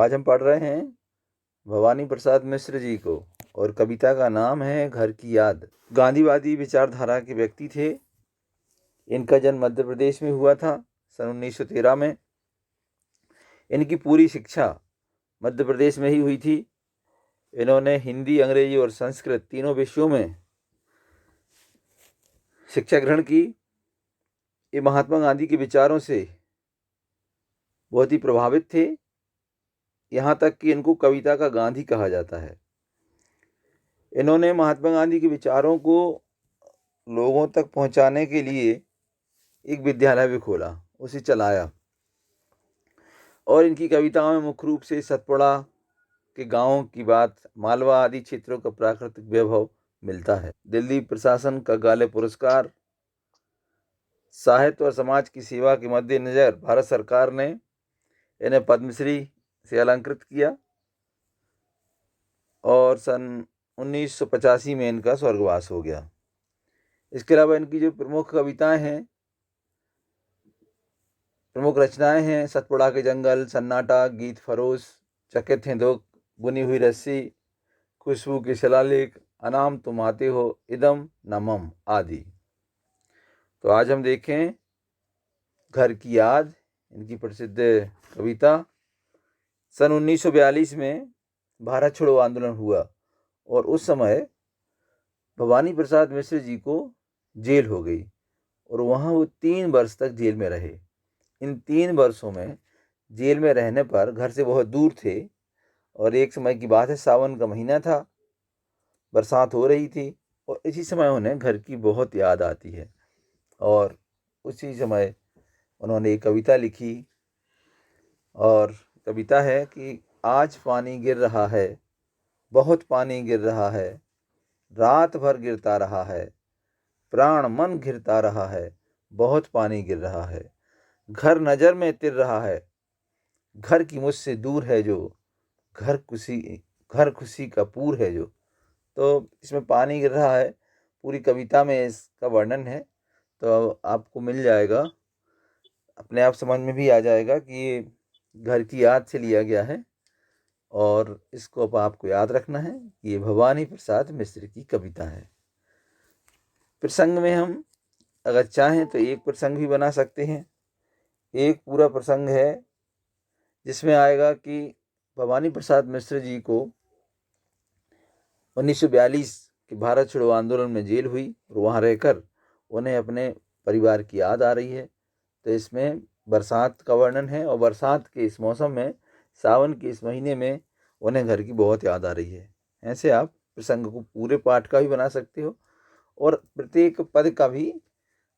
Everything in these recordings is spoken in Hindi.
आज हम पढ़ रहे हैं भवानी प्रसाद मिश्र जी को और कविता का नाम है घर की याद। गांधीवादी विचारधारा के व्यक्ति थे। इनका जन्म मध्य प्रदेश में हुआ था सन 1913 में। इनकी पूरी शिक्षा मध्य प्रदेश में ही हुई थी। इन्होंने हिंदी, अंग्रेजी और संस्कृत तीनों विषयों में शिक्षा ग्रहण की। ये महात्मा गांधी के विचारों से बहुत ही प्रभावित थे, यहाँ तक कि इनको कविता का गांधी कहा जाता है। इन्होंने महात्मा गांधी के विचारों को लोगों तक पहुंचाने के लिए एक विद्यालय भी खोला, उसे चलाया। और इनकी कविताओं में मुख्य रूप से सतपुड़ा के गांवों की बात, मालवा आदि क्षेत्रों का प्राकृतिक वैभव मिलता है। दिल्ली प्रशासन का गाले पुरस्कार, साहित्य और समाज की सेवा के मद्देनजर भारत सरकार ने इन्हें पद्मश्री से अलंकृत किया और सन 1985 में इनका स्वर्गवास हो गया। इसके अलावा इनकी जो प्रमुख कविताएं हैं, प्रमुख रचनाएं हैं, सतपुड़ा के जंगल, सन्नाटा, गीत फरोश, चकित हैं दो, बुनी हुई रस्सी, खुशबू के शिलालेख, अनाम तुम आते हो, इदम नमम आदि। तो आज हम देखें घर की याद, इनकी प्रसिद्ध कविता। सन 1942 में भारत छोड़ो आंदोलन हुआ और उस समय भवानी प्रसाद मिश्र जी को जेल हो गई और वहाँ वो 3 वर्ष तक जेल में रहे। इन 3 वर्षों में जेल में रहने पर घर से बहुत दूर थे और एक समय की बात है, सावन का महीना था, बरसात हो रही थी और इसी समय उन्हें घर की बहुत याद आती है। और उसी समय उन्होंने एक कविता लिखी और कविता है कि आज पानी गिर रहा है, बहुत पानी गिर रहा है, रात भर गिरता रहा है, प्राण मन घिरता रहा है, बहुत पानी गिर रहा है, घर नज़र में तिर रहा है, घर की मुझसे दूर है जो, घर खुशी का पूर है जो। तो इसमें पानी गिर रहा है, पूरी कविता में इसका वर्णन है। तो आपको मिल जाएगा, अपने आप समझ में भी आ जाएगा कि ये घर की याद से लिया गया है और इसको अब आपको याद रखना है कि ये भवानी प्रसाद मिश्र की कविता है। प्रसंग में हम अगर चाहें तो एक प्रसंग भी बना सकते हैं। एक पूरा प्रसंग है जिसमें आएगा कि भवानी प्रसाद मिश्र जी को 1942 के भारत छोड़ो आंदोलन में जेल हुई और वहाँ रहकर उन्हें अपने परिवार की याद आ रही है। तो इसमें बरसात का वर्णन है और बरसात के इस मौसम में, सावन के इस महीने में उन्हें घर की बहुत याद आ रही है। ऐसे आप प्रसंग को पूरे पाठ का भी बना सकते हो और प्रत्येक पद का भी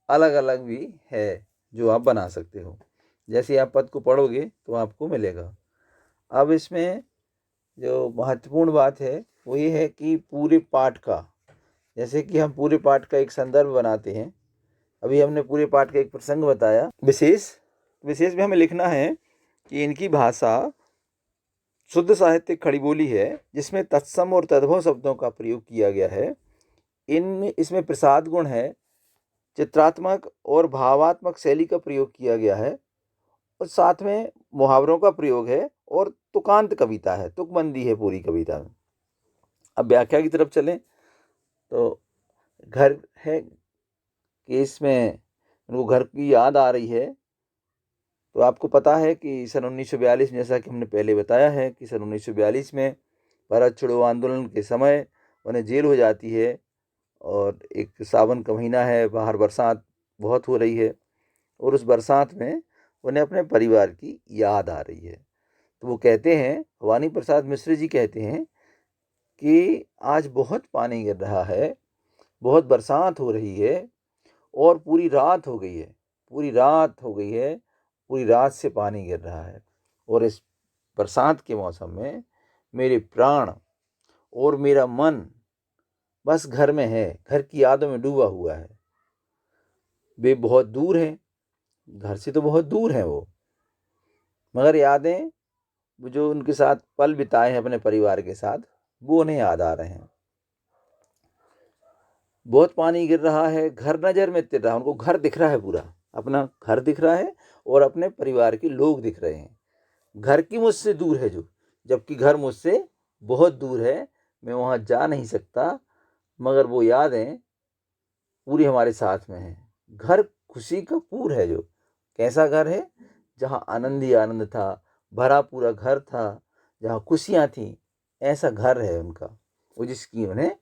अलग अलग भी है जो आप बना सकते हो। जैसे आप पद को पढ़ोगे तो आपको मिलेगा। अब इसमें जो महत्वपूर्ण बात है वो ये है कि पूरे पाठ का, जैसे कि हम पूरे पाठ का एक संदर्भ बनाते हैं। अभी हमने पूरे पाठ का एक प्रसंग बताया। विशेष में हमें लिखना है कि इनकी भाषा शुद्ध साहित्यिक खड़ी बोली है जिसमें तत्सम और तद्भव शब्दों का प्रयोग किया गया है। इसमें प्रसाद गुण है, चित्रात्मक और भावात्मक शैली का प्रयोग किया गया है और साथ में मुहावरों का प्रयोग है और तुकांत कविता है, तुकबंदी है पूरी कविता में। अब व्याख्या की तरफ चलें तो घर है कि इसमें उनको घर की याद आ रही है। तो आपको पता है कि सन 1942 में, जैसा कि हमने पहले बताया है कि सन 1942 में भारत छोड़ो आंदोलन के समय उन्हें जेल हो जाती है और एक सावन का महीना है, बाहर बरसात बहुत हो रही है और उस बरसात में उन्हें अपने परिवार की याद आ रही है। तो वो कहते हैं, भवानी प्रसाद मिश्र जी कहते हैं कि आज बहुत पानी गिर रहा है, बहुत बरसात हो रही है और पूरी रात हो गई है, पूरी रात से पानी गिर रहा है और इस बरसात के मौसम में मेरे प्राण और मेरा मन बस घर में है, घर की यादों में डूबा हुआ है। वे बहुत दूर हैं, घर से तो बहुत दूर हैं वो, मगर यादें वो जो उनके साथ पल बिताए हैं अपने परिवार के साथ, वो उन्हें याद आ रहे हैं। बहुत पानी गिर रहा है, घर नज़र में तिर रहा है, उनको घर दिख रहा है, पूरा अपना घर दिख रहा है और अपने परिवार के लोग दिख रहे हैं। घर की मुझसे दूर है जो, जबकि घर मुझसे बहुत दूर है, मैं वहाँ जा नहीं सकता, मगर वो यादें पूरी हमारे साथ में हैं। घर खुशी का पूर है जो, कैसा घर है? जहाँ आनंद ही आनंद था, भरा पूरा घर था, जहाँ खुशियाँ थीं, ऐसा घर है उनका, वो जिसकी उन्हें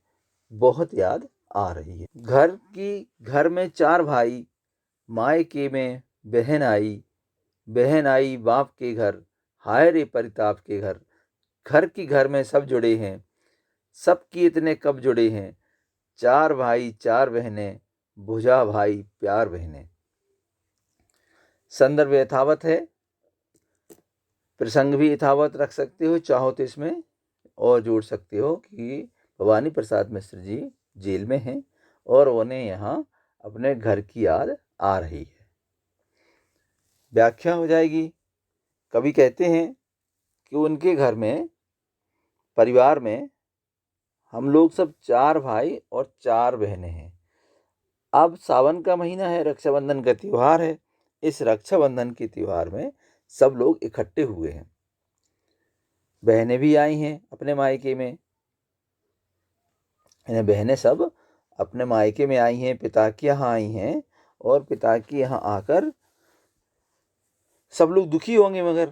बहुत याद आ रही है। घर में 4 भाई, मायके में बहन आई बाप के घर, हाय रे परिताप के घर। घर में सब जुड़े हैं, सबकी इतने कब जुड़े हैं, 4 भाई 4 बहनें, भुजा भाई प्यार बहनें। संदर्भ यथावत है, प्रसंग भी यथावत रख सकते हो, चाहो तो इसमें और जोड़ सकते हो कि भवानी प्रसाद मिश्र जी जेल में हैं और उन्हें यहाँ अपने घर की याद आ रही है। व्याख्या हो जाएगी। कवि कहते हैं कि उनके घर में, परिवार में हम लोग सब 4 भाई और 4 बहनें हैं। अब सावन का महीना है, रक्षाबंधन का त्यौहार है। इस रक्षाबंधन के त्यौहार में सब लोग इकट्ठे हुए हैं। बहनें भी आई हैं अपने मायके में, बहनें सब अपने मायके में आई हैं, पिता के यहाँ आई हैं, और पिता के यहाँ आकर सब लोग दुखी होंगे, मगर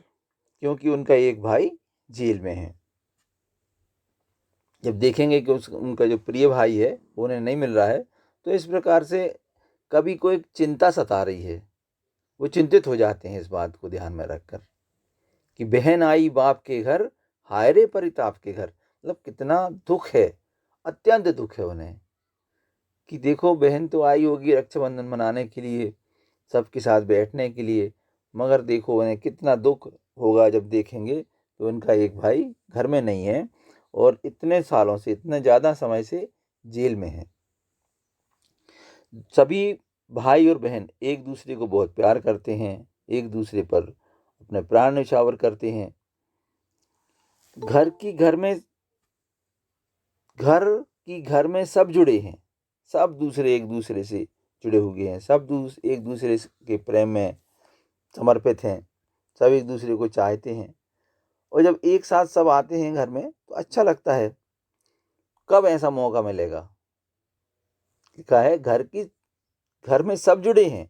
क्योंकि उनका एक भाई जेल में है। जब देखेंगे कि उनका जो प्रिय भाई है वो उन्हें नहीं मिल रहा है, तो इस प्रकार से कवि को एक चिंता सता रही है। वो चिंतित हो जाते हैं इस बात को ध्यान में रखकर कि बहन आई बाप के घर, हाय रे परिताप के घर। मतलब कितना दुख है, अत्यंत दुख है उन्हें कि देखो बहन तो आई होगी रक्षाबंधन मनाने के लिए, सबके साथ बैठने के लिए, मगर देखो उन्हें कितना दुख होगा जब देखेंगे कि उनका एक भाई घर में नहीं है और इतने सालों से, इतने ज़्यादा समय से जेल में है। सभी भाई और बहन एक दूसरे को बहुत प्यार करते हैं, एक दूसरे पर अपने प्राण न्यौछावर करते हैं। घर की घर में सब जुड़े हैं, सब दूसरे एक दूसरे से जुड़े हुए हैं, सब एक दूसरे के प्रेम में समर्पित हैं, सब एक दूसरे को चाहते हैं। और जब एक साथ सब आते हैं घर में तो अच्छा लगता है। कब ऐसा मौका मिलेगा? लिखा है घर में सब जुड़े हैं,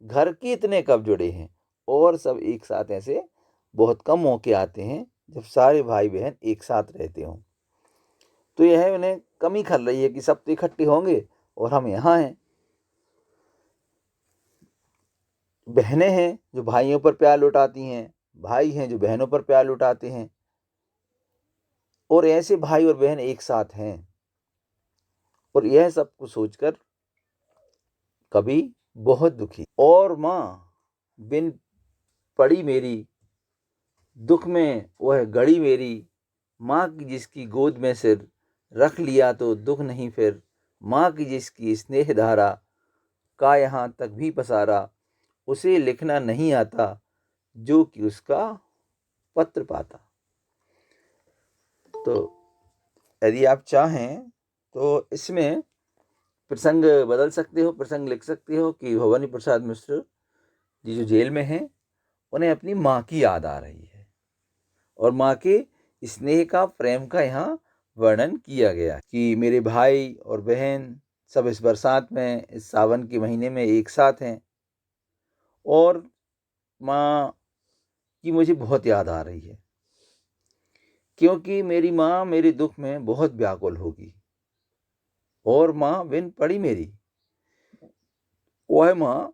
घर की इतने कब जुड़े हैं, और सब एक साथ ऐसे बहुत कम मौके आते हैं जब सारे भाई बहन एक साथ रहते हों। तो यह उन्हें कमी खल रही है कि सब तो इकट्ठे होंगे और हम यहाँ हैं। बहनें हैं जो भाइयों पर प्यार लुटाती हैं, भाई हैं जो बहनों पर प्यार लुटाते हैं, और ऐसे भाई और बहन एक साथ हैं। और यह सब कुछ सोचकर कभी बहुत दुखी। और माँ बिन पड़ी मेरी, दुख में वह गड़ी मेरी, माँ की जिसकी गोद में सिर रख लिया तो दुख नहीं फिर, माँ की जिसकी स्नेह धारा का यहाँ तक भी पसारा, उसे लिखना नहीं आता जो कि उसका पत्र पाता। तो यदि आप चाहें तो इसमें प्रसंग बदल सकते हो, प्रसंग लिख सकते हो कि भवानी प्रसाद मिश्र जी जो जेल में हैं उन्हें अपनी माँ की याद आ रही है और माँ के स्नेह का, प्रेम का यहाँ वर्णन किया गया कि मेरे भाई और बहन सब इस बरसात में, इस सावन के महीने में एक साथ हैं और माँ की मुझे बहुत याद आ रही है, क्योंकि मेरी माँ मेरे दुख में बहुत व्याकुल होगी। और माँ बिन पड़ी मेरी, वह माँ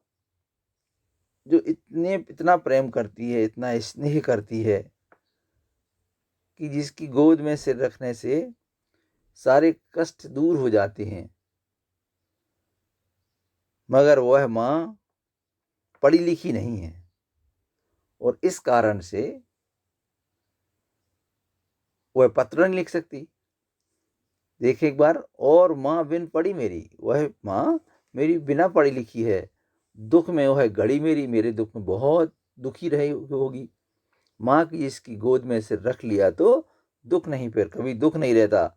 जो इतना प्रेम करती है, इतना स्नेह करती है कि जिसकी गोद में सिर रखने से सारे कष्ट दूर हो जाते हैं, मगर वह माँ पढ़ी लिखी नहीं है और इस कारण से वह पत्र नहीं लिख सकती। देखिए एक बार, और माँ बिन पढ़ी मेरी, वह माँ मेरी बिना पढ़ी लिखी है, दुख में वह घड़ी मेरी, मेरे दुख में बहुत दुखी रही होगी। माँ की जिसकी गोद में सिर रख लिया तो दुख नहीं, फिर कभी दुख नहीं रहता।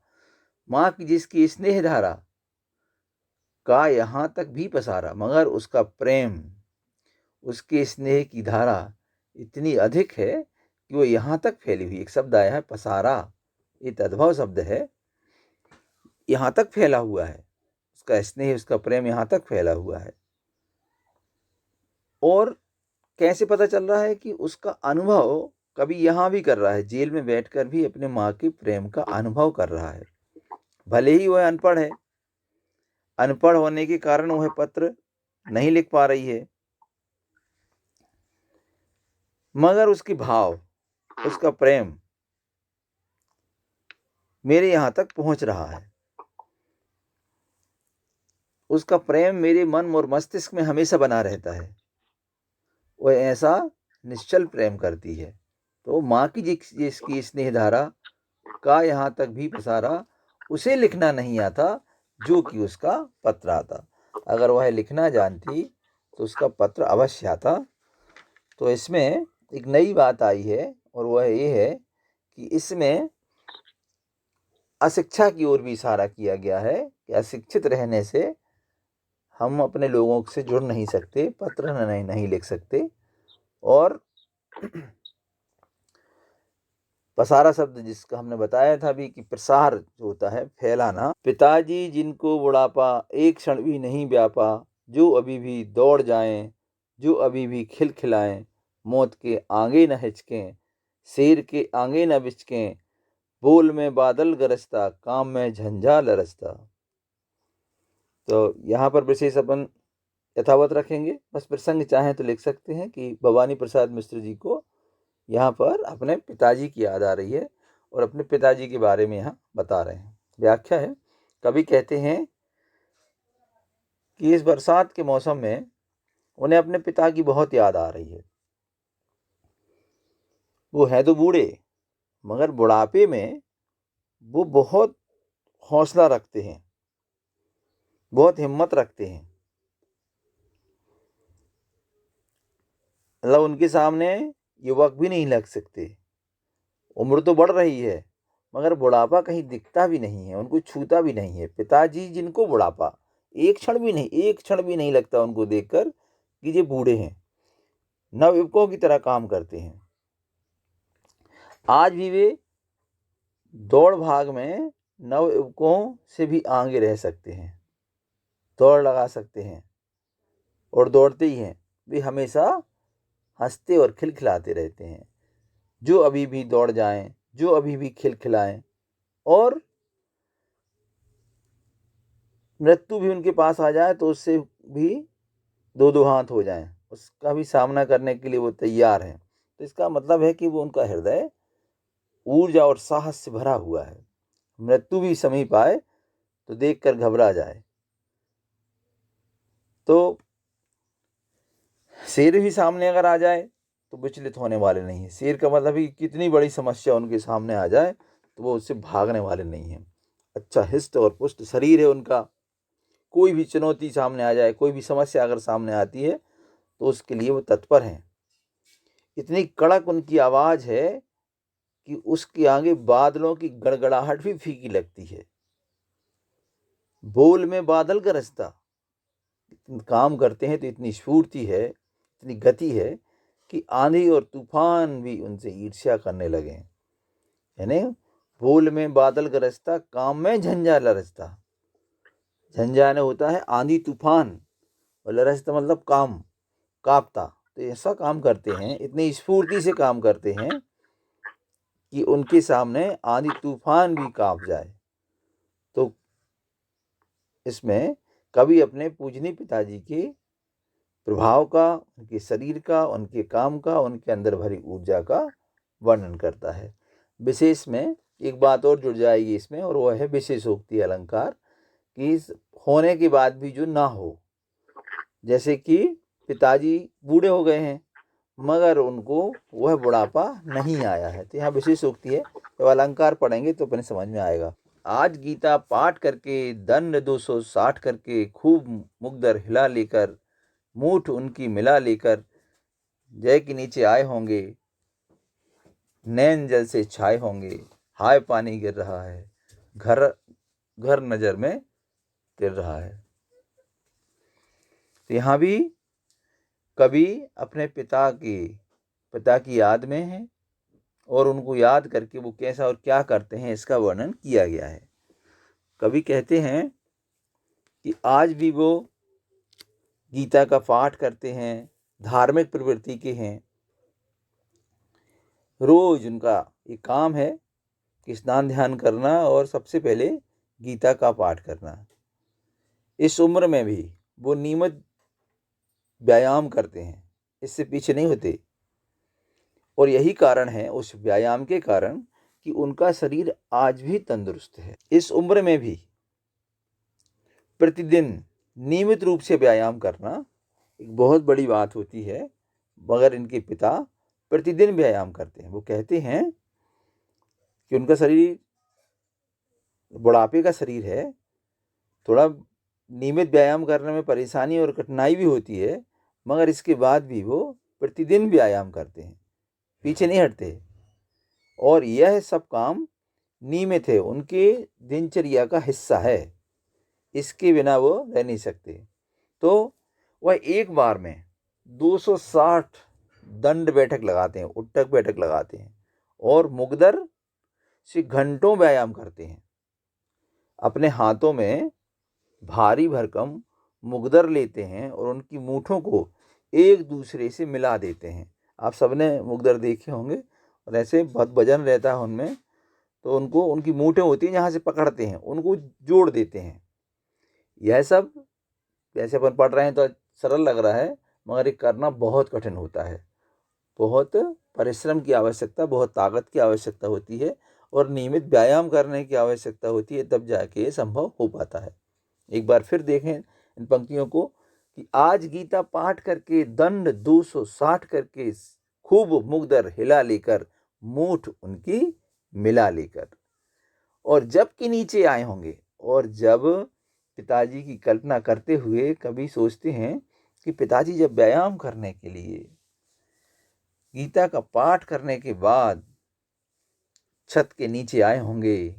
माँ की जिसकी स्नेह धारा का यहाँ तक भी पसारा, मगर उसका प्रेम, उसके स्नेह की धारा इतनी अधिक है कि वो यहाँ तक फैली हुई। एक शब्द आया है पसारा, ये तद्भव शब्द है, यहाँ तक फैला हुआ है, उसका स्नेह, उसका प्रेम यहाँ तक फैला हुआ है। और कैसे पता चल रहा है कि उसका अनुभव कभी यहाँ भी कर रहा है, जेल में बैठकर भी अपने माँ के प्रेम का अनुभव कर रहा है। भले ही वह अनपढ़ है, अनपढ़ होने के कारण वह पत्र नहीं लिख पा रही है, मगर उसकी भाव, उसका प्रेम मेरे यहाँ तक पहुँच रहा है। उसका प्रेम मेरे मन और मस्तिष्क में हमेशा बना रहता है। वह ऐसा निश्चल प्रेम करती है। तो माँ की जिसकी स्नेह धारा का यहाँ तक भी पसारा उसे लिखना नहीं आता, जो कि उसका पत्र आता। अगर वह लिखना जानती तो उसका पत्र अवश्य आता। तो इसमें एक नई बात आई है, और वह ये है कि इसमें अशिक्षा की ओर भी इशारा किया गया है कि अशिक्षित रहने से हम अपने लोगों से जुड़ नहीं सकते, पत्र नहीं लिख सकते। और पसारा शब्द जिसका हमने बताया था भी कि प्रसार जो होता है, फैलाना। पिताजी जिनको बुढ़ापा एक क्षण भी नहीं व्यापा, जो अभी भी दौड़ जाएं, जो अभी भी खिलखिलाएं, मौत के आगे न हिचकें, शेर के आगे न बिचकें, बोल में बादल गरजता, काम में झंझा लरजता। तो यहाँ पर विशेष अपन यथावत रखेंगे। बस प्रसंग चाहें तो लिख सकते हैं कि भवानी प्रसाद मिश्र जी को यहाँ पर अपने पिताजी की याद आ रही है, और अपने पिताजी के बारे में यहाँ बता रहे हैं। व्याख्या है, कवि कहते हैं कि इस बरसात के मौसम में उन्हें अपने पिता की बहुत याद आ रही है। वो है तो बूढ़े, मगर बुढ़ापे में वो बहुत हौसला रखते हैं, बहुत हिम्मत रखते हैं। मतलब उनके सामने युवक भी नहीं लग सकते। उम्र तो बढ़ रही है, मगर बुढ़ापा कहीं दिखता भी नहीं है, उनको छूता भी नहीं है। पिताजी जिनको बुढ़ापा एक क्षण भी नहीं लगता उनको देखकर कि ये बूढ़े हैं, नवयुवकों की तरह काम करते हैं। आज भी वे दौड़ भाग में नवयुवकों से भी आगे रह सकते हैं, दौड़ लगा सकते हैं, और दौड़ते ही हैं। वे हमेशा हंसते और खिलखिलाते रहते हैं। जो अभी भी दौड़ जाएं, जो अभी भी खिलखिलाएं, और मृत्यु भी उनके पास आ जाए तो उससे भी दो दो हाथ हो जाएं, उसका भी सामना करने के लिए वो तैयार हैं। तो इसका मतलब है कि वो, उनका हृदय ऊर्जा और साहस से भरा हुआ है। मृत्यु भी समीप आए तो देखकर घबरा जाए। तो शेर भी सामने अगर आ जाए तो विचलित होने वाले नहीं है। शेर का मतलब ही कितनी बड़ी समस्या उनके सामने आ जाए तो वो उससे भागने वाले नहीं हैं। अच्छा हिष्ट और पुष्ट शरीर है उनका। कोई भी चुनौती सामने आ जाए, कोई भी समस्या अगर सामने आती है तो उसके लिए वो तत्पर हैं। इतनी कड़क उनकी आवाज़ है कि उसके आगे बादलों की गड़गड़ाहट भी फीकी लगती है। बोल में बादल गरजता, काम करते हैं तो इतनी स्फूर्ति है, इतनी गति है कि आंधी और तूफान भी उनसे ईर्ष्या करने लगे। यानी बोल में बादल गरजता, काम में झंझा लरजता। झंझा ने होता है आंधी तूफान, और लरजता मतलब काम, कांपता। तो ऐसा काम करते हैं, इतनी स्फूर्ति से काम करते हैं कि उनके सामने आंधी तूफान भी कांप जाए। तो इसमें कवि अपने पूजनीय पिताजी के प्रभाव का, उनके शरीर का, उनके काम का, उनके अंदर भरी ऊर्जा का वर्णन करता है। विशेष में एक बात और जुड़ जाएगी इसमें, और वह है विशेषोक्ति अलंकार, कि होने के बाद भी जो ना हो। जैसे कि पिताजी बूढ़े हो गए हैं मगर उनको वह बुढ़ापा नहीं आया है, तो यहाँ विशेषोक्ति है। तो अलंकार पढ़ेंगे तो अपने समझ में आएगा। आज गीता पाठ करके, दंड 260 करके, खूब मुकदर हिला लेकर, मूठ उनकी मिला लेकर, जय के नीचे आए होंगे, नैन जल से छाए होंगे, हाय पानी गिर रहा है, घर घर नजर में तिर रहा है। तो यहाँ भी कवि अपने पिता की याद में है, और उनको याद करके वो कैसा और क्या करते हैं इसका वर्णन किया गया है। कवि कहते हैं कि आज भी वो गीता का पाठ करते हैं, धार्मिक प्रवृत्ति के हैं। रोज उनका ये काम है कि स्नान ध्यान करना और सबसे पहले गीता का पाठ करना। इस उम्र में भी वो नियमित व्यायाम करते हैं, इससे पीछे नहीं होते। और यही कारण है, उस व्यायाम के कारण, कि उनका शरीर आज भी तंदुरुस्त है। इस उम्र में भी प्रतिदिन नियमित रूप से व्यायाम करना एक बहुत बड़ी बात होती है। मगर इनके पिता प्रतिदिन व्यायाम करते हैं। वो कहते हैं कि उनका शरीर बुढ़ापे का शरीर है, थोड़ा नियमित व्यायाम करने में परेशानी और कठिनाई भी होती है, मगर इसके बाद भी वो प्रतिदिन व्यायाम करते हैं, पीछे नहीं हटते। और यह सब काम नियमित है, उनके दिनचर्या का हिस्सा है, इसके बिना वो रह नहीं सकते। तो वह एक बार में 260 दंड बैठक लगाते हैं, उठक बैठक लगाते हैं, और मुगदर से घंटों व्यायाम करते हैं। अपने हाथों में भारी भरकम मुगदर लेते हैं और उनकी मूठों को एक दूसरे से मिला देते हैं। आप सबने मुगदर देखे होंगे, और ऐसे बहुत वजन रहता है उनमें, तो उनको उनकी मूठें होती हैं, जहाँ से पकड़ते हैं उनको जोड़ देते हैं। यह सब जैसे अपन पढ़ रहे हैं तो सरल लग रहा है, मगर ये करना बहुत कठिन होता है। बहुत परिश्रम की आवश्यकता, बहुत ताकत की आवश्यकता होती है, और नियमित व्यायाम करने की आवश्यकता होती है, तब जाके ये संभव हो पाता है। एक बार फिर देखें इन पंक्तियों को कि आज गीता पाठ करके दंड 260 करके खूब मुगदर हिला लेकर मूठ उनकी मिला लेकर, और जब के नीचे आए होंगे। और जब पिताजी की कल्पना करते हुए कभी सोचते हैं कि पिताजी जब व्यायाम करने के लिए गीता का पाठ करने के बाद छत के नीचे आए होंगे,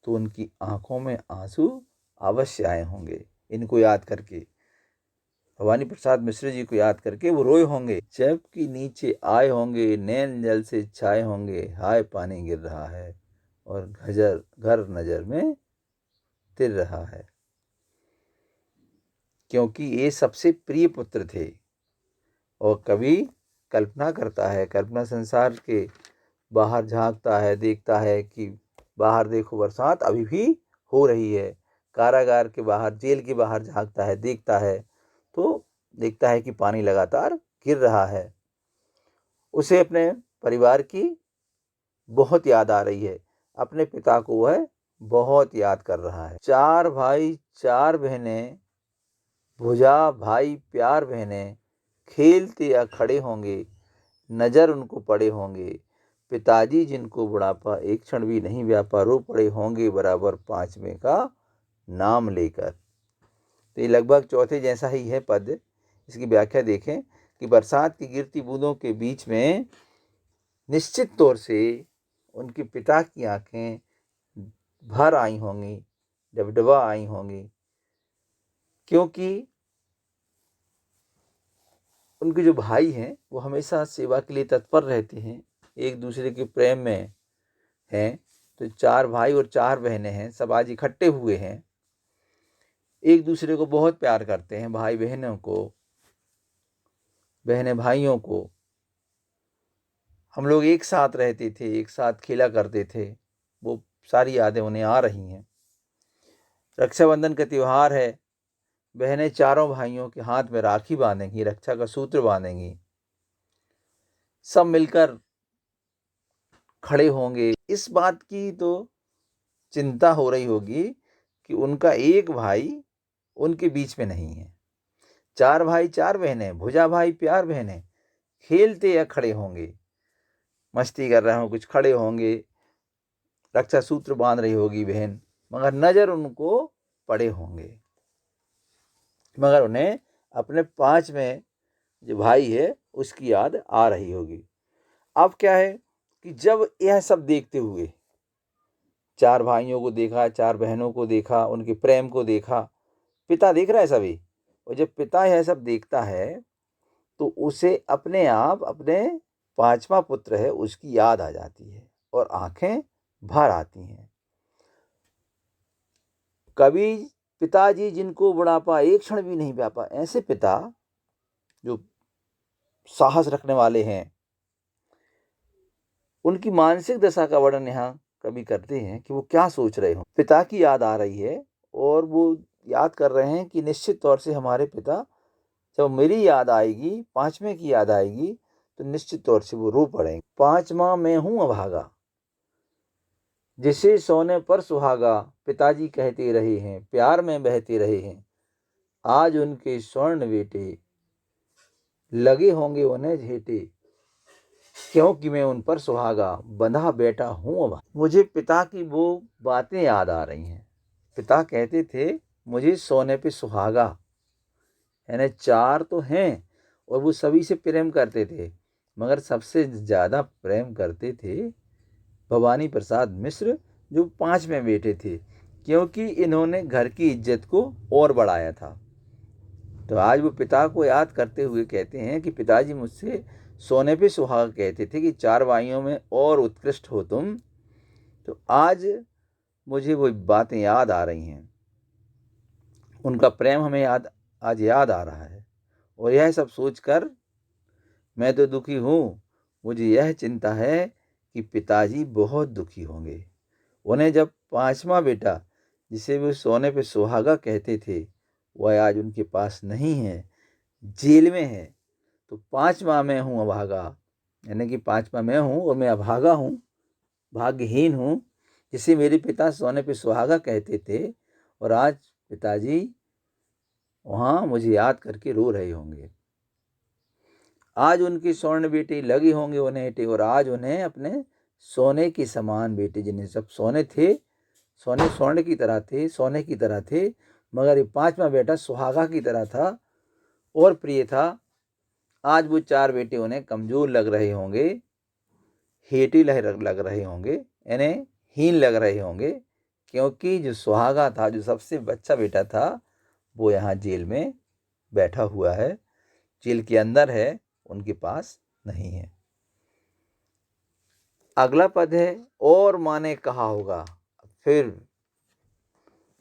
तो उनकी आंखों में आंसू अवश्य आए होंगे। इनको याद करके, भवानी प्रसाद मिश्र जी को याद करके वो रोए होंगे। जब कि नीचे आए होंगे, नैन जल से छाए होंगे, हाय पानी गिर रहा है और घर नजर में तिर रहा है। क्योंकि ये सबसे प्रिय पुत्र थे। और कवि कल्पना करता है, कल्पना संसार के बाहर झांकता है, देखता है कि बाहर देखो बरसात अभी भी हो रही है। कारागार के बाहर, जेल के बाहर झांकता है, देखता है, तो देखता है कि पानी लगातार गिर रहा है। उसे अपने परिवार की बहुत याद आ रही है, अपने पिता को वह बहुत याद कर रहा है। 4 भाई 4 बहनें, भुजा भाई प्यार बहनें, खेलते या खड़े होंगे, नजर उनको पड़े होंगे। पिताजी जिनको बुढ़ापा एक क्षण भी नहीं व्यापा, रो पड़े होंगे बराबर पांचवें का नाम लेकर। तो ये लगभग चौथे जैसा ही है पद। इसकी व्याख्या देखें कि बरसात की गिरती बूंदों के बीच में निश्चित तौर से उनके पिता की आंखें भर आई होंगी, डबडबा आई होंगी, क्योंकि उनके जो भाई हैं वो हमेशा सेवा के लिए तत्पर रहते हैं, एक दूसरे के प्रेम में हैं। तो 4 भाई और 4 बहनें हैं, सब आज इकट्ठे हुए हैं, एक दूसरे को बहुत प्यार करते हैं, भाई बहनों को, बहनें भाइयों को। हम लोग एक साथ रहते थे, एक साथ खेला करते थे, वो सारी यादें उन्हें आ रही हैं। रक्षाबंधन का त्यौहार है, बहनें चारों भाइयों के हाथ में राखी बांधेंगी, रक्षा का सूत्र बांधेंगी, सब मिलकर खड़े होंगे। इस बात की तो चिंता हो रही होगी कि उनका एक भाई उनके बीच में नहीं है। 4 भाई 4 बहनें, भुजा भाई प्यार बहनें, खेलते या खड़े होंगे, मस्ती कर रहे हो, कुछ खड़े होंगे, रक्षा सूत्र बांध रही होगी बहन, मगर नजर उनको पड़े होंगे, मगर उन्हें अपने 5वें जो भाई है उसकी याद आ रही होगी। अब क्या है कि जब यह सब देखते हुए, 4 भाइयों को देखा, 4 बहनों को देखा, उनके प्रेम को देखा, पिता देख रहा है सभी, और जब पिता यह सब देखता है तो उसे अपने आप अपने पांचवा पुत्र है उसकी याद आ जाती है और आंखें भर आती हैं। कभी पिताजी जिनको बुढ़ापा एक क्षण भी नहीं व्यापा, ऐसे पिता जो साहस रखने वाले हैं, उनकी मानसिक दशा का वर्णन यहाँ कवि करते हैं कि वो क्या सोच रहे हो। पिता की याद आ रही है और वो याद कर रहे हैं कि निश्चित तौर से हमारे पिता, जब मेरी याद आएगी, पांचवें की याद आएगी, तो निश्चित तौर से वो रो पड़ेंगे। पांचवा मैं हूं अभागा, जिसे सोने पर सुहागा, पिताजी कहते रहे हैं, प्यार में बहते रहे हैं, आज उनके स्वर्ण बेटे, लगे होंगे उन्हें झेटे, क्योंकि मैं उन पर सुहागा, बंधा बैठा हूं अभागा। मुझे पिता की वो बातें याद आ रही हैं। पिता कहते थे मुझे सोने पे सुहागा, यानी चार तो हैं और वो सभी से प्रेम करते थे, मगर सबसे ज़्यादा प्रेम करते थे भवानी प्रसाद मिश्र, जो पांचवें बेटे थे, क्योंकि इन्होंने घर की इज्जत को और बढ़ाया था। तो आज वो पिता को याद करते हुए कहते हैं कि पिताजी मुझसे सोने पे सुहागा कहते थे कि चार भाइयों में और उत्कृष्ट हो तुम। तो आज मुझे वो बातें याद आ रही हैं, उनका प्रेम हमें आज याद आ रहा है। और यह सब सोचकर मैं तो दुखी हूँ, मुझे यह चिंता है कि पिताजी बहुत दुखी होंगे। उन्हें जब पांचवा बेटा, जिसे वो सोने पे सुहागा कहते थे, वह आज उनके पास नहीं है, जेल में है, तो पांचवा मैं हूँ अभागा, यानी कि पांचवा मैं हूँ और मैं अभागा हूँ, भाग्यहीन हूँ, जिसे मेरे पिता सोने पे सुहागा कहते थे, और आज पिताजी वहाँ मुझे याद करके रो रहे होंगे। आज उनके स्वर्ण बेटे लगे होंगे उन्हें हेटे, और आज उन्हें अपने सोने के समान बेटे, जिन्हें सब सोने थे, सोने स्वर्ण की तरह थे, सोने की तरह थे, मगर ये पांचवा बेटा सुहागा की तरह था और प्रिय था। आज वो चार बेटे उन्हें कमजोर लग रहे होंगे, हेटे लग रहे होंगे, यानी हीन लग रहे होंगे, क्योंकि जो सुहागा था, जो सबसे बच्चा बेटा था, वो यहाँ जेल में बैठा हुआ है, जेल के अंदर है, उनके पास नहीं है। अगला पद है और माँ ने कहा होगा। फिर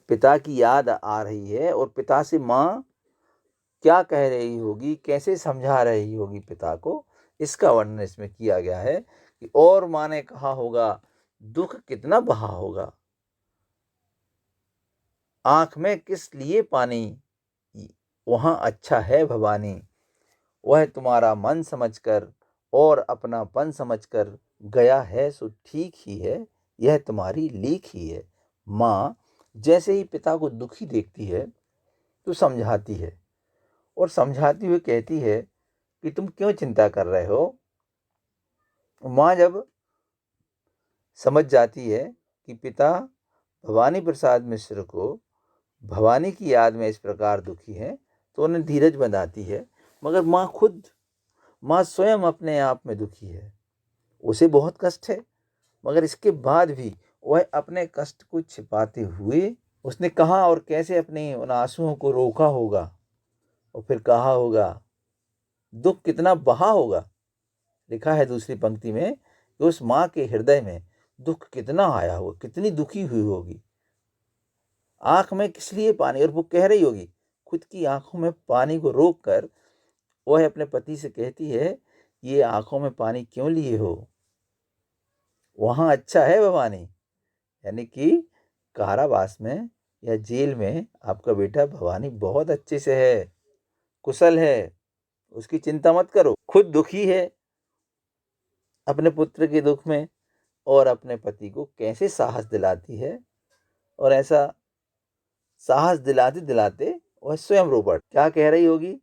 पिता की याद आ रही है और पिता से माँ क्या कह रही होगी, कैसे समझा रही होगी पिता को, इसका वर्णन इसमें किया गया है कि और माँ ने कहा होगा, दुख कितना बहा होगा, आंख में किस लिए पानी, वहां अच्छा है भवानी, वह तुम्हारा मन समझकर और अपनापन समझकर गया है, सो ठीक ही है, यह तुम्हारी लीक ही है। माँ जैसे ही पिता को दुखी देखती है तो समझाती है, और समझाती हुए कहती है कि तुम क्यों चिंता कर रहे हो। माँ जब समझ जाती है कि पिता भवानी प्रसाद मिश्र को भवानी की याद में इस प्रकार दुखी है, तो उन्हें धीरज बंधाती है। मगर माँ स्वयं अपने आप में दुखी है, उसे बहुत कष्ट है, मगर इसके बाद भी वह अपने कष्ट को छिपाते हुए, उसने कहा और कैसे अपने उन आंसुओं को रोका होगा, और फिर कहा होगा दुख कितना बहा होगा। लिखा है दूसरी पंक्ति में कि उस माँ के हृदय में दुख कितना आया होगा, कितनी दुखी हुई होगी, आंख में किस लिए पानी, और वो कह रही होगी, खुद की आंखों में पानी को रोक कर वह अपने पति से कहती है, ये आंखों में पानी क्यों लिए हो, वहां अच्छा है भवानी, यानी कि कारावास में या जेल में आपका बेटा भवानी बहुत अच्छे से है, कुशल है, उसकी चिंता मत करो। खुद दुखी है अपने पुत्र के दुख में, और अपने पति को कैसे साहस दिलाती है, और ऐसा साहस दिलाते दिलाते वह स्वयं रो पड़। क्या कह रही होगी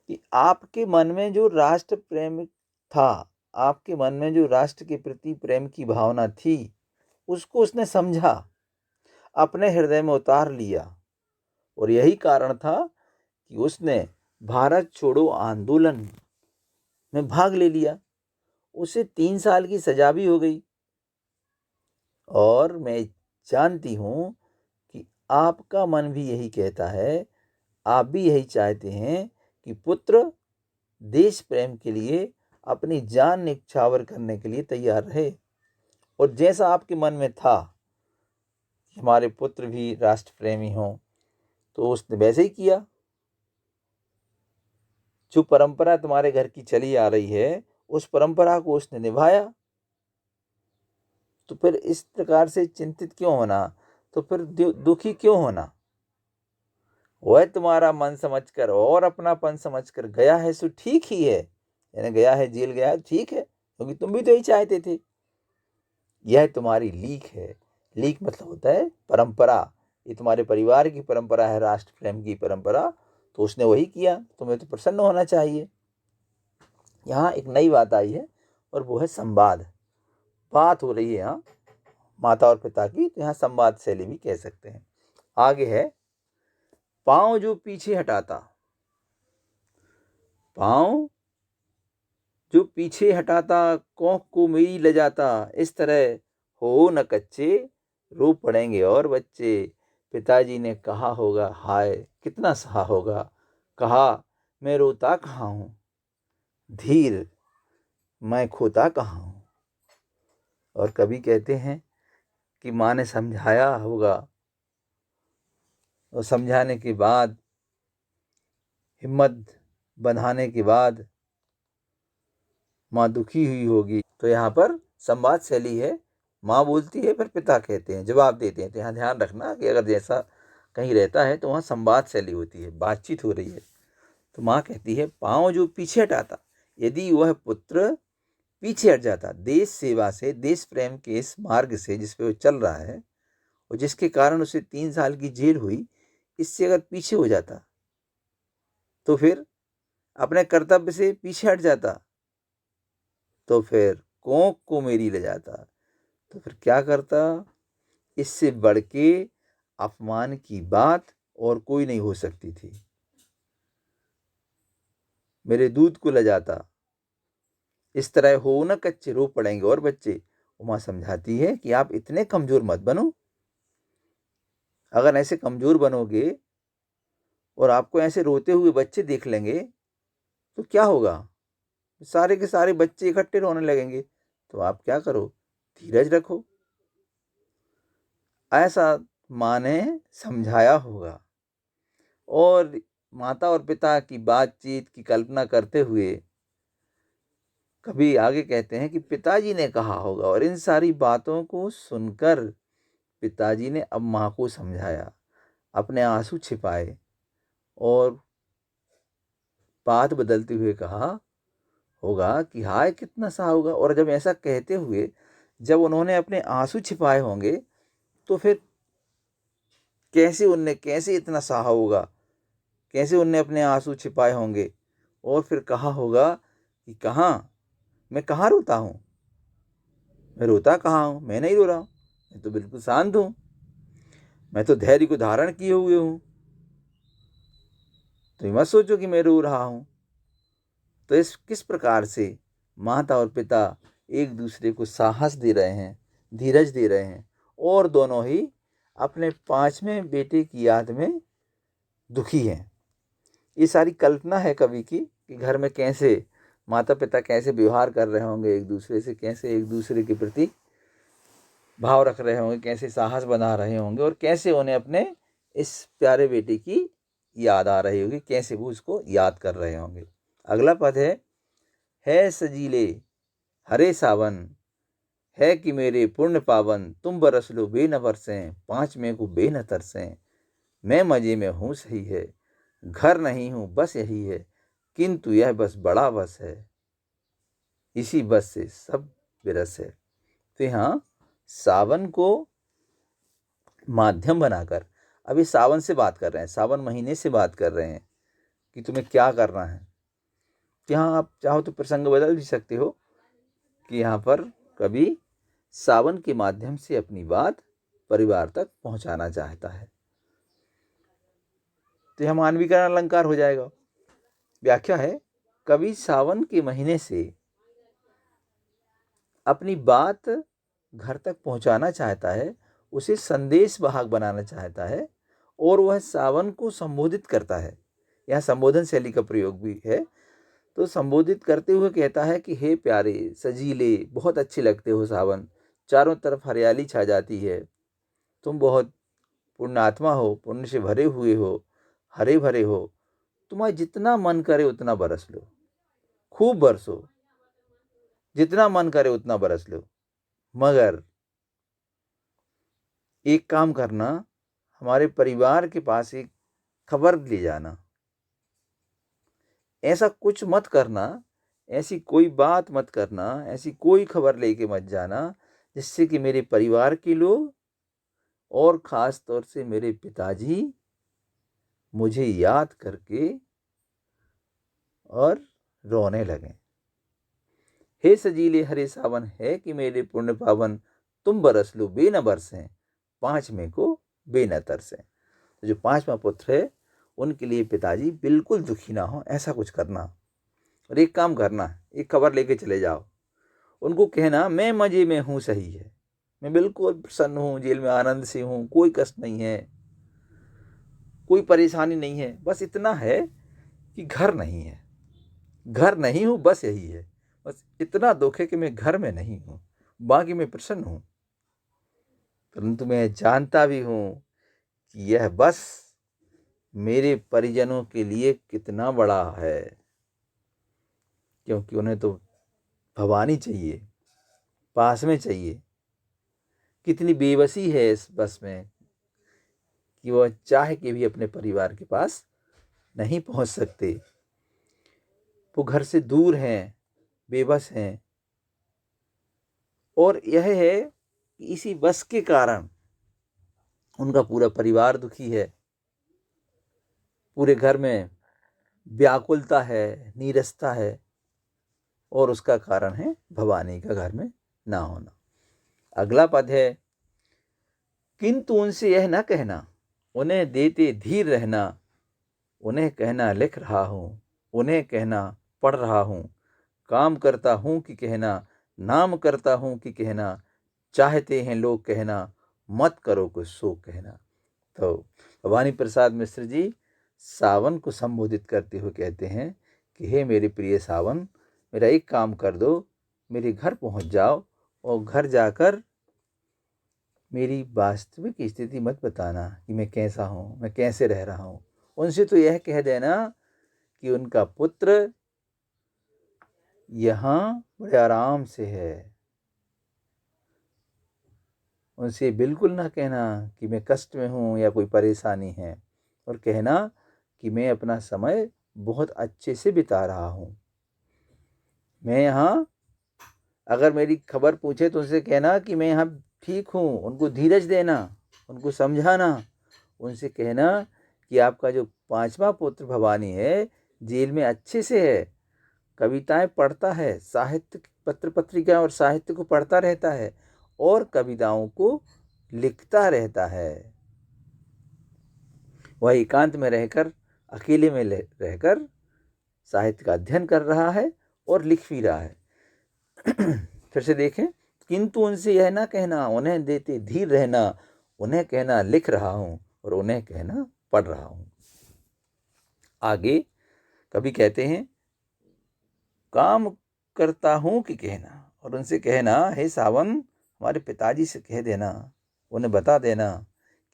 कि आपके मन में जो राष्ट्र प्रेम था, आपके मन में जो राष्ट्र के प्रति प्रेम की भावना थी, उसको उसने समझा, अपने हृदय में उतार लिया, और यही कारण था कि उसने भारत छोड़ो आंदोलन में भाग ले लिया। उसे 3 साल की सजा भी हो गई, और मैं जानती हूँ कि आपका मन भी यही कहता है, आप भी यही चाहते हैं कि पुत्र देश प्रेम के लिए अपनी जान निछावर करने के लिए तैयार रहे। और जैसा आपके मन में था कि हमारे पुत्र भी राष्ट्र प्रेमी हों, तो उसने वैसे ही किया। जो परंपरा तुम्हारे घर की चली आ रही है, उस परंपरा को उसने निभाया। तो फिर इस प्रकार से चिंतित क्यों होना, तो फिर दुखी क्यों होना। वह तुम्हारा मन समझकर और अपनापन समझकर गया है, सो ठीक ही है। यानी गया है, जेल गया है, ठीक है, क्योंकि तुम भी तो यही चाहते थे। यह तुम्हारी लीक है। लीक मतलब होता है परंपरा। ये तुम्हारे परिवार की परंपरा है, राष्ट्र प्रेम की परंपरा। तो उसने वही किया, तुम्हें तो प्रसन्न होना चाहिए। यहाँ एक नई बात आई है, और वो है संवाद। बात हो रही है यहाँ माता और पिता की, तो यहाँ संवाद शैली भी कह सकते हैं। आगे है, पांव जो पीछे हटाता। पांव जो पीछे हटाता, कोख को मेरी ले जाता। इस तरह हो न कच्चे, रो पड़ेंगे और बच्चे। पिताजी ने कहा होगा, हाय कितना सहा होगा। कहा, मैं रोता कहाँ हूँ, धीर मैं खोता कहाँ हूँ। और कभी कहते हैं कि माँ ने समझाया होगा, और समझाने के बाद, हिम्मत बंधाने के बाद माँ दुखी हुई होगी। तो यहाँ पर संवाद शैली है, माँ बोलती है फिर पिता कहते हैं, जवाब देते हैं। तो यहाँ ध्यान रखना कि अगर जैसा कहीं रहता है तो वहाँ संवाद शैली होती है, बातचीत हो रही है। तो माँ कहती है, पाँव जो पीछे हटाता। यदि वह पुत्र पीछे हट जाता देश सेवा से, देश प्रेम के इस मार्ग से जिस पे वो चल रहा है, और जिसके कारण उसे 3 साल की जेल हुई, इससे अगर पीछे हो जाता, तो फिर अपने कर्तव्य से पीछे हट जाता, तो फिर कोख को मेरी ले जाता। तो फिर क्या करता, इससे बढ़ के अपमान की बात और कोई नहीं हो सकती थी। मेरे दूध को ले जाता। इस तरह हो न कच्चे, रो पड़ेंगे और बच्चे। उमा समझाती है कि आप इतने कमजोर मत बनो। अगर ऐसे कमजोर बनोगे और आपको ऐसे रोते हुए बच्चे देख लेंगे, तो क्या होगा, सारे के सारे बच्चे इकट्ठे रोने लगेंगे। तो आप क्या करो, धीरज रखो। ऐसा माँ ने समझाया होगा। और माता और पिता की बातचीत की कल्पना करते हुए कभी आगे कहते हैं कि पिताजी ने कहा होगा, और इन सारी बातों को सुनकर पिताजी ने अब माँ को समझाया, अपने आंसू छिपाए और बात बदलते हुए कहा होगा कि हाय कितना सा होगा। और जब ऐसा कहते हुए जब उन्होंने अपने आंसू छिपाए होंगे, तो फिर कैसे इतना सहा होगा, कैसे उनने अपने आंसू छिपाए होंगे। और फिर कहा होगा कि मैं कहाँ रोता हूँ, मैं रोता कहाँ हूँ, मैं नहीं रो रहा हूँ, मैं तो बिल्कुल शांत हूँ, मैं तो धैर्य को धारण किए हुए हूँ। तो मत सोचो कि मैं रो रहा हूँ। तो इस किस प्रकार से माता और पिता एक दूसरे को साहस दे रहे हैं, धीरज दे रहे हैं, और दोनों ही अपने 5वें बेटे की याद में दुखी हैं। ये सारी कल्पना है कवि की कि घर में कैसे माता पिता कैसे व्यवहार कर रहे होंगे एक दूसरे से, कैसे एक दूसरे के प्रति भाव रख रहे होंगे, कैसे साहस बना रहे होंगे, और कैसे उन्हें अपने इस प्यारे बेटे की याद आ रही होगी, कैसे वो उसको याद कर रहे होंगे। अगला पद है सजीले हरे सावन, है कि मेरे पुण्य पावन, तुम बरस लो बे न बरसें, 5वें को बे न तरसें। मैं मजे में हूँ सही है, घर नहीं हूँ बस यही है, किंतु यह बस बड़ा बस है, इसी बस से सब विरस है। तो यहाँ सावन को माध्यम बनाकर, अभी सावन से बात कर रहे हैं, सावन महीने से बात कर रहे हैं कि तुम्हें क्या करना है। यहाँ आप चाहो तो प्रसंग बदल भी सकते हो कि यहाँ पर कभी सावन के माध्यम से अपनी बात परिवार तक पहुंचाना चाहता है। तो यह मानवीकरण अलंकार हो जाएगा। व्याख्या है, कवि सावन के महीने से अपनी बात घर तक पहुंचाना चाहता है, उसे संदेश वाहक बनाना चाहता है, और वह सावन को संबोधित करता है। यहाँ संबोधन शैली का प्रयोग भी है। तो संबोधित करते हुए कहता है कि हे प्यारे, सजीले, बहुत अच्छे लगते हो सावन, चारों तरफ हरियाली छा जाती है, तुम बहुत पुण्यात्मा हो, पुण्य से भरे हुए हो, हरे भरे हो, तुम्हारा जितना मन करे उतना बरस लो, खूब बरसो, जितना मन करे उतना बरस लो, मगर एक काम करना, हमारे परिवार के पास एक खबर ले जाना। ऐसा कुछ मत करना, ऐसी कोई बात मत करना, ऐसी कोई खबर लेके मत जाना जिससे कि मेरे परिवार के लोग और ख़ास तौर से मेरे पिताजी मुझे याद करके और रोने लगें। हे सजीले हरे सावन, है कि मेरे पुण्य पावन, तुम बरस लो बे न बरसें, 5 मई को बे न तरसें। तो जो 5वां पुत्र है उनके लिए पिताजी बिल्कुल दुखी ना हो, ऐसा कुछ करना। और एक काम करना, एक खबर लेके चले जाओ, उनको कहना मैं मज़े में हूँ, सही है, मैं बिल्कुल प्रसन्न हूँ, जेल में आनंद से हूँ, कोई कष्ट नहीं है, कोई परेशानी नहीं है, बस इतना है कि घर नहीं है, घर नहीं हूँ, बस यही है, बस इतना दुख है कि मैं घर में नहीं हूँ, बाकी मैं प्रसन्न हूँ। परंतु मैं जानता भी हूँ कि यह बस मेरे परिजनों के लिए कितना बड़ा है, क्योंकि उन्हें तो भवानी चाहिए, पास में चाहिए। कितनी बेबसी है इस बस में कि वह चाह के भी अपने परिवार के पास नहीं पहुंच सकते। वो घर से दूर हैं, बेबस हैं, और यह है कि इसी बस के कारण उनका पूरा परिवार दुखी है, पूरे घर में व्याकुलता है, नीरसता है, और उसका कारण है भवानी का घर में ना होना। अगला पद है, किंतु उनसे यह न कहना, उन्हें देते धीर रहना, उन्हें कहना लिख रहा हूँ, उन्हें कहना पढ़ रहा हूँ, काम करता हूँ कि कहना, नाम करता हूँ कि कहना, चाहते हैं लोग कहना, मत करो कुछ सो कहना। तो भवानी प्रसाद मिश्र जी सावन को संबोधित करते हुए कहते हैं कि हे मेरे प्रिय सावन, मेरा एक काम कर दो, मेरे घर पहुंच जाओ और घर जाकर मेरी वास्तविक स्थिति मत बताना कि मैं कैसा हूँ, मैं कैसे रह रहा हूँ। उनसे तो यह कह देना कि उनका पुत्र यहाँ बड़े आराम से है। उनसे बिल्कुल ना कहना कि मैं कष्ट में हूँ या कोई परेशानी है, और कहना कि मैं अपना समय बहुत अच्छे से बिता रहा हूँ। मैं यहाँ, अगर मेरी खबर पूछे तो उनसे कहना कि मैं यहाँ ठीक हूँ, उनको धीरज देना, उनको समझाना, उनसे कहना कि आपका जो 5वां पुत्र भवानी है जेल में अच्छे से है, कविताएं पढ़ता है, साहित्य पत्र पत्रिका और साहित्य को पढ़ता रहता है और कविताओं को लिखता रहता है। वह एकांत में रहकर, अकेले में रहकर साहित्य का अध्ययन कर रहा है और लिख भी रहा है। फिर से देखें, किंतु उनसे यह ना कहना, उन्हें देते धीर रहना, उन्हें कहना लिख रहा हूँ और उन्हें कहना पढ़ रहा हूँ। आगे कभी कहते हैं, काम करता हूँ कि कहना, और उनसे कहना हे सावन, हमारे पिताजी से कह देना, उन्हें बता देना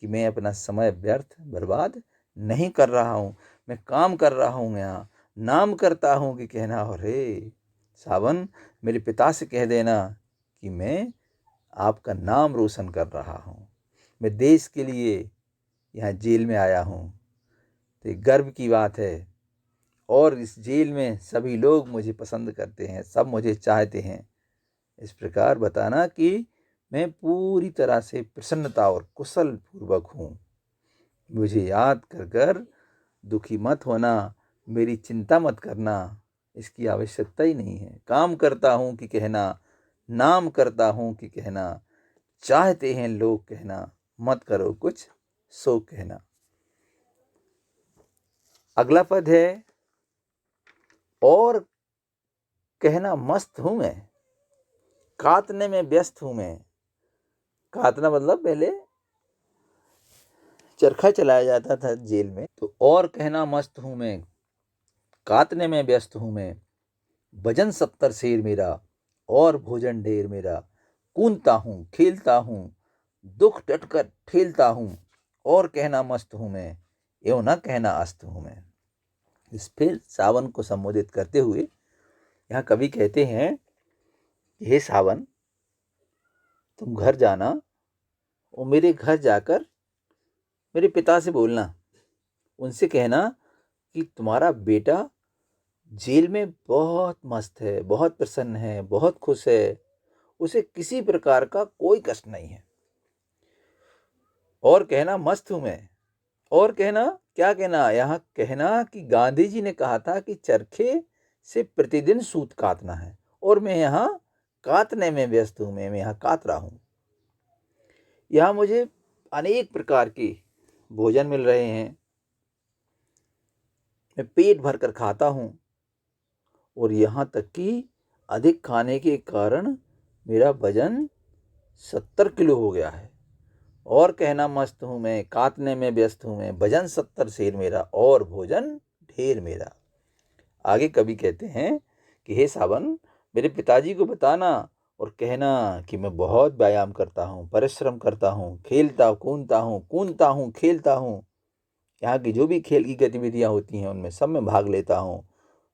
कि मैं अपना समय व्यर्थ बर्बाद नहीं कर रहा हूँ, मैं काम कर रहा हूँ, यहाँ नाम करता हूँ कि कहना। और हे सावन, मेरे पिता से कह देना कि मैं आपका नाम रोशन कर रहा हूँ, मैं देश के लिए यहाँ जेल में आया हूँ, तो गर्व की बात है, और इस जेल में सभी लोग मुझे पसंद करते हैं, सब मुझे चाहते हैं। इस प्रकार बताना कि मैं पूरी तरह से प्रसन्नता और कुशल पूर्वक हूँ, मुझे याद कर कर दुखी मत होना, मेरी चिंता मत करना, इसकी आवश्यकता ही नहीं है। काम करता हूँ कि कहना, नाम करता हूँ कि कहना, चाहते हैं लोग कहना, मत करो कुछ सो कहना। अगला पद है, और कहना मस्त हूँ मैं, काटने में व्यस्त हूँ मैं। काटना मतलब पहले चरखा चलाया जाता था जेल में, तो और कहना मस्त हूँ मैं, काटने में व्यस्त हूँ मैं, भजन 70 शेर मेरा और भोजन ढेर मेरा। कूदता हूँ खेलता हूँ दुख डट कर ठेलता हूँ, और कहना मस्त हूँ मैं, एवं न कहना अस्त हूँ मैं। इस फिर सावन को संबोधित करते हुए यहाँ कवि कहते हैं कि हे सावन, तुम घर जाना और मेरे घर जाकर मेरे पिता से बोलना, उनसे कहना कि तुम्हारा बेटा जेल में बहुत मस्त है, बहुत प्रसन्न है, बहुत खुश है, उसे किसी प्रकार का कोई कष्ट नहीं है। और कहना मस्त हूं मैं, और कहना क्या कहना, यहाँ कहना कि गांधी जी ने कहा था कि चरखे से प्रतिदिन सूत काटना है, और मैं यहाँ काटने में व्यस्त हूं। मैं यहाँ काट रहा हूं। यहाँ मुझे अनेक प्रकार के भोजन मिल रहे हैं, मैं पेट भर कर खाता हूँ, और यहाँ तक कि अधिक खाने के कारण मेरा वजन 70 किलो हो गया है। और कहना मस्त हूँ मैं, काटने में व्यस्त हूँ मैं, भजन 70 शेर मेरा और भोजन ढेर मेरा। आगे कवि कहते हैं कि हे सावन, मेरे पिताजी को बताना और कहना कि मैं बहुत व्यायाम करता हूँ, परिश्रम करता हूँ, खेलता कूदता हूँ खेलता हूँ। यहाँ की जो भी खेल की गतिविधियाँ होती हैं उनमें सब में भाग लेता हूँ।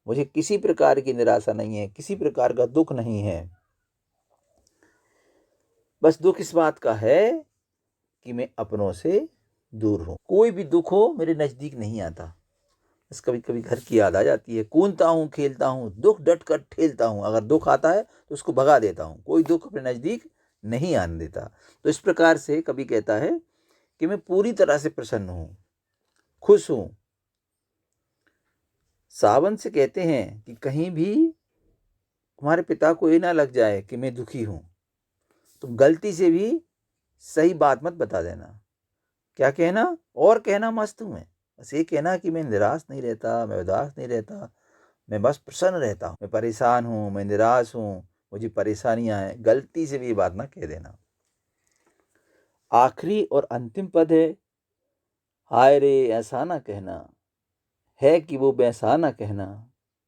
मुझे किसी प्रकार की निराशा नहीं है, किसी प्रकार का दुख नहीं है। बस दुख इस बात का है कि मैं अपनों से दूर हूँ। कोई भी दुख हो मेरे नज़दीक नहीं आता। बस कभी कभी घर की याद आ जाती है। कूदता हूँ खेलता हूँ दुख डट कर ठेलता हूँ। अगर दुख आता है तो उसको भगा देता हूँ, कोई दुख अपने नज़दीक नहीं आने देता। तो इस प्रकार से कवि कहता है कि मैं पूरी तरह से प्रसन्न हूँ, खुश हूँ। सावन से कहते हैं कि कहीं भी तुम्हारे पिता को ये ना लग जाए कि मैं दुखी हूँ, तुम गलती से भी सही बात मत बता देना। क्या कहना, और कहना मस्त हूँ मैं। बस ये कहना कि मैं निराश नहीं रहता, मैं उदास नहीं रहता, मैं बस प्रसन्न रहता हूँ। मैं परेशान हूँ, मैं निराश हूँ, मुझे परेशानियां हैं, गलती से भी ये बात ना कह देना। आखिरी और अंतिम पद है, हाय रे ऐसा ना कहना, है कि वो वैसा ना कहना,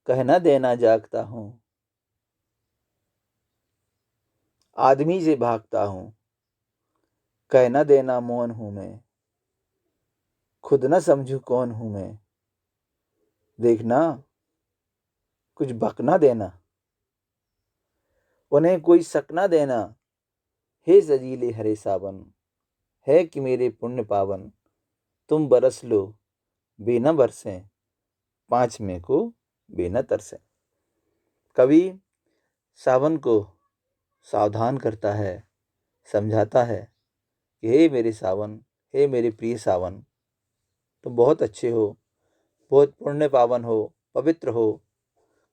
कह न देना जागता हूँ, आदमी से भागता हूँ, कह न देना मौन हूँ मैं, खुद न समझू कौन हूँ मैं, देखना कुछ बक न देना, उन्हें कोई शक न देना। हे सजीले हरे सावन, है कि मेरे पुण्य पावन, तुम बरस लो बेना बरसें, पाँच में को बेना तरसें। कवि सावन को सावधान करता है, समझाता है कि हे मेरे सावन, हे मेरे प्रिय सावन, तुम बहुत अच्छे हो, बहुत पुण्य पावन हो, पवित्र हो,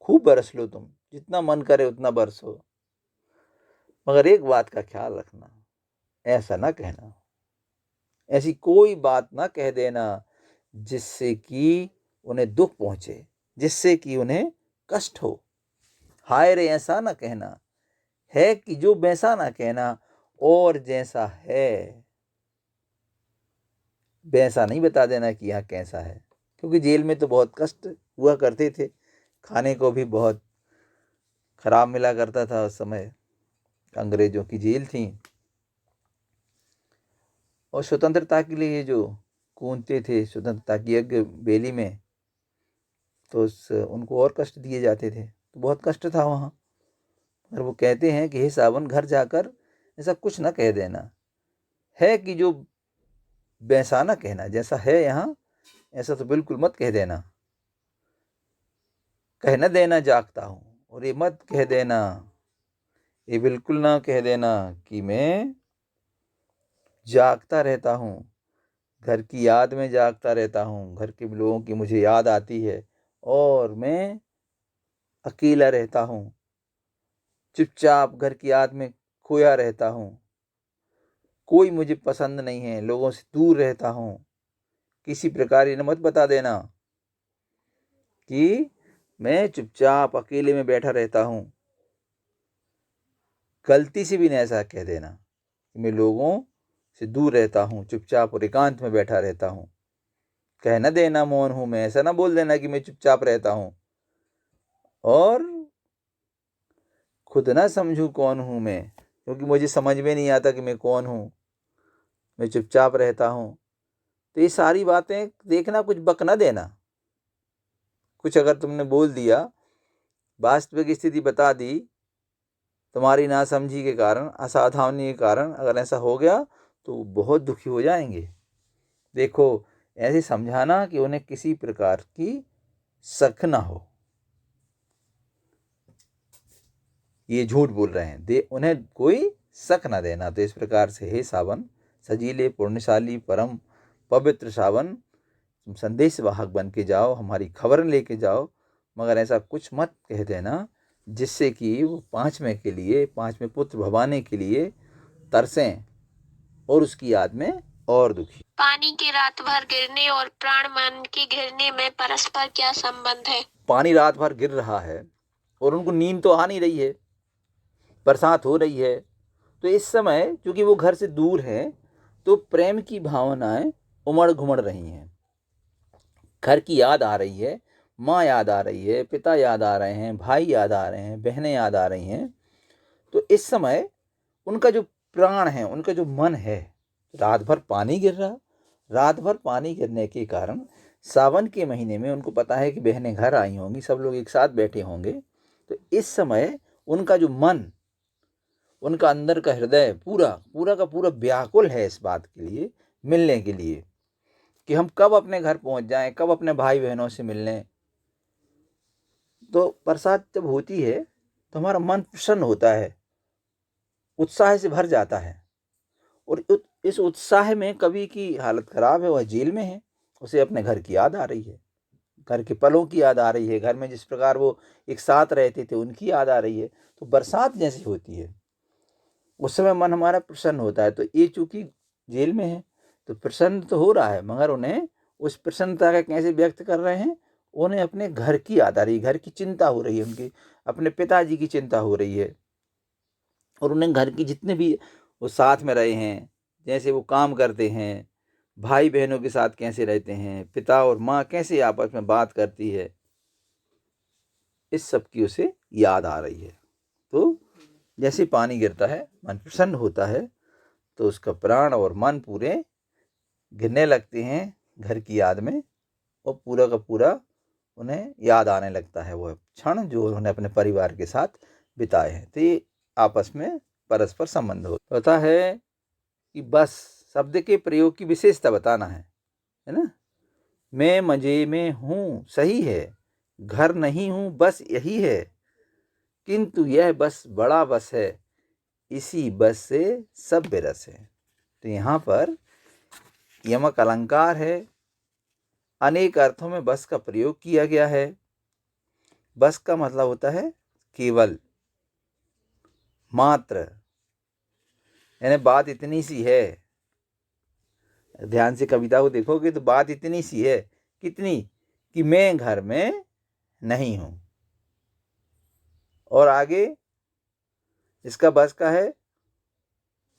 खूब बरस लो, तुम जितना मन करे उतना बरसो, मगर एक बात का ख्याल रखना, ऐसा ना कहना, ऐसी कोई बात ना कह देना जिससे कि उन्हें दुख पहुंचे, जिससे कि उन्हें कष्ट हो। हाय रे ऐसा ना कहना, है कि जो वैसा ना कहना, और जैसा है वैसा नहीं बता देना कि यहाँ कैसा है। क्योंकि जेल में तो बहुत कष्ट हुआ करते थे, खाने को भी बहुत खराब मिला करता था उस समय, अंग्रेजों की जेल थी। और स्वतंत्रता के लिए जो कूदते थे स्वतंत्रता की यज्ञ बेली में, तो उनको और कष्ट दिए जाते थे, तो बहुत कष्ट था वहाँ। और वो कहते हैं कि हे सावन, घर जाकर ऐसा कुछ ना कह देना, है कि जो वैसा ना कहना, जैसा है यहाँ ऐसा तो बिल्कुल मत कह देना, कह न देना जागता हूँ, और ये मत कह देना, ये बिल्कुल ना कह देना कि मैं जागता रहता हूँ, घर की याद में जागता रहता हूँ, घर के लोगों की मुझे याद आती है और मैं अकेला रहता हूँ, चुपचाप घर की याद में खोया रहता हूँ, कोई मुझे पसंद नहीं है, लोगों से दूर रहता हूँ। किसी प्रकार ये मत बता देना कि मैं चुपचाप अकेले में बैठा रहता हूँ। गलती से भी नहीं ऐसा कह देना कि मैं लोगों से दूर रहता हूँ, चुपचाप और एकांत में बैठा रहता हूँ। कह न देना मौन हूँ मैं, ऐसा ना बोल देना कि मैं चुपचाप रहता हूँ। और खुद ना समझूं कौन हूँ मैं, क्योंकि मुझे समझ में नहीं आता कि मैं कौन हूँ, मैं चुपचाप रहता हूँ। तो ये सारी बातें देखना, कुछ बक ना देना। कुछ अगर तुमने बोल दिया, वास्तविक स्थिति बता दी, तुम्हारी नासमझी के कारण, असावधानी के कारण अगर ऐसा हो गया तो बहुत दुखी हो जाएंगे। देखो, ऐसे समझाना कि उन्हें किसी प्रकार की शक ना हो, ये झूठ बोल रहे हैं, उन्हें कोई शक ना देना। तो इस प्रकार से, हे सावन, सजीले पुण्यशाली परम पवित्र सावन, तुम संदेश वाहक बन के जाओ, हमारी खबर लेके जाओ, मगर ऐसा कुछ मत कह देना जिससे कि वो पांचवें पुत्र भवाने के लिए तरसें और उसकी याद में और दुखी। पानी के रात भर गिरने और प्राण मन के गिरने में परस्पर क्या संबंध है? पानी रात भर गिर रहा है और उनको नींद तो आ नहीं रही है, बरसात हो रही है, तो इस समय चूंकि वो घर से दूर है तो प्रेम की भावनाएं उमड़ घुमड़ रही हैं। घर की याद आ रही है, माँ याद आ रही है, पिता याद आ रहे हैं, भाई याद आ रहे हैं, बहनें याद आ रही हैं। तो इस समय उनका जो प्राण है, उनका जो मन है, रात भर पानी गिर रहा, रात भर पानी गिरने के कारण सावन के महीने में उनको पता है कि बहनें घर आई होंगी, सब लोग एक साथ बैठे होंगे। तो इस समय उनका जो मन, उनका अंदर का हृदय पूरा का पूरा व्याकुल है इस बात के लिए, मिलने के लिए, कि हम कब अपने घर पहुंच जाएं, कब अपने भाई बहनों से मिलने। तो बरसात जब होती है तो हमारा मन प्रसन्न होता है, उत्साह से भर जाता है। और इस उत्साह में कवि की हालत खराब है, वह जेल में है, उसे अपने घर की याद आ रही है, घर के पलों की याद आ रही है, घर में जिस प्रकार वो एक साथ रहते थे उनकी याद आ रही है। तो बरसात जैसी होती है उस समय मन हमारा प्रसन्न होता है। तो ये चूंकि जेल में है तो प्रसन्न तो हो रहा है, मगर उन्हें उस प्रसन्नता का कैसे व्यक्त कर रहे हैं, उन्हें अपने घर की याद आ रही है, घर की चिंता हो रही है, उनकी अपने पिताजी की चिंता हो रही है। और उन्हें घर की जितने भी वो साथ में रहे हैं, जैसे वो काम करते हैं, भाई बहनों के साथ कैसे रहते हैं, पिता और माँ कैसे आपस में बात करती है, इस सब की उसे याद आ रही है। तो जैसे पानी गिरता है, मन प्रसन्न होता है, तो उसका प्राण और मन पूरे गिरने लगते हैं घर की याद में, और पूरा का पूरा उन्हें याद आने लगता है वह क्षण जो उन्होंने अपने परिवार के साथ बिताए हैं। तो ये आपस में परस्पर संबंध होता है कि बस शब्द के प्रयोग की विशेषता बताना है ना। मैं मजे में हूँ सही है, घर नहीं हूँ बस यही है, किंतु यह बस बड़ा बस है, इसी बस से सब बेरस है। तो यहाँ पर यमक अलंकार है, अनेक अर्थों में बस का प्रयोग किया गया है। बस का मतलब होता है केवल, मात्र, यानी बात इतनी सी है। ध्यान से कविता को देखोगे तो बात इतनी सी है, कितनी, कि मैं घर में नहीं हूं। और आगे इसका बस का है,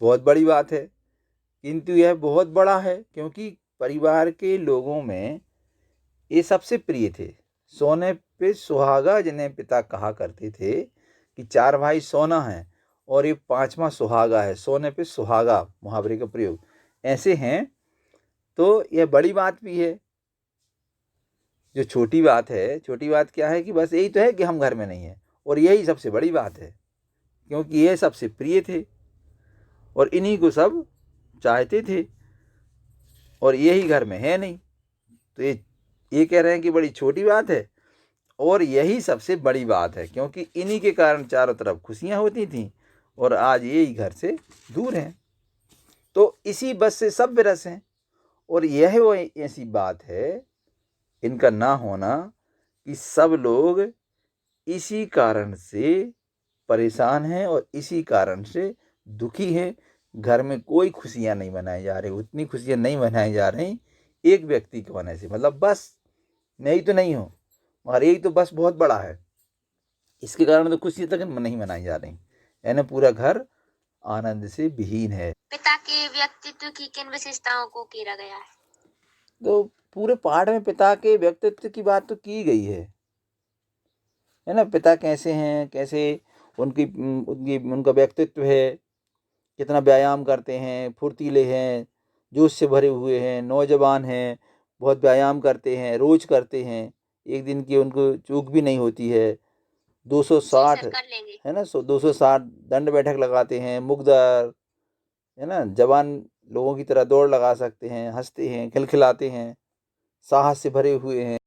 बहुत बड़ी बात है, किंतु यह बहुत बड़ा है, क्योंकि परिवार के लोगों में ये सबसे प्रिय थे। सोने पे सुहागा जिन्हें पिता कहा करते थे, कि चार भाई सोना है और ये पांचवा सुहागा है, सोने पे सुहागा मुहावरे का प्रयोग ऐसे हैं। तो यह बड़ी बात भी है। जो छोटी बात है, छोटी बात क्या है कि बस यही तो है कि हम घर में नहीं है, और यही सबसे बड़ी बात है, क्योंकि ये सबसे प्रिय थे और इन्हीं को सब चाहते थे, और यही घर में है नहीं। तो ये कह रहे हैं कि बड़ी छोटी बात है और यही सबसे बड़ी बात है, क्योंकि इन्हीं के कारण चारों तरफ खुशियां होती थीं और आज यही घर से दूर हैं। तो इसी बस से सब विरस हैं, और यह वो ऐसी बात है इनका ना होना कि सब लोग इसी कारण से परेशान हैं और इसी कारण से दुखी हैं। घर में कोई खुशियां नहीं मनाई जा रही, उतनी खुशियां नहीं मनाई जा रही एक व्यक्ति के होने से, मतलब बस मैं ही तो नहीं हूँ, मगर यही तो बस बहुत बड़ा है, इसके कारण तो खुशियां तक नहीं मनाई जा रही, यानी पूरा घर आनंद से विहीन है। पिता के व्यक्तित्व की किन विशेषताओं को घेरा गया है? तो पूरे पाठ में पिता के व्यक्तित्व की बात तो की गई है ना। पिता कैसे हैं, कैसे उनका व्यक्तित्व है, कितना व्यायाम करते हैं, फुर्तीले हैं, जोश से भरे हुए हैं, नौजवान हैं, बहुत व्यायाम करते हैं, रोज करते हैं, एक दिन की उनको चूक भी नहीं होती है। जी 260 सर, कर लेंगे। है ना, 260 दंड बैठक लगाते हैं, मुग्दर है ना, जवान लोगों की तरह दौड़ लगा सकते हैं, हंसते हैं, खिलखिलाते हैं, साहस से भरे हुए हैं।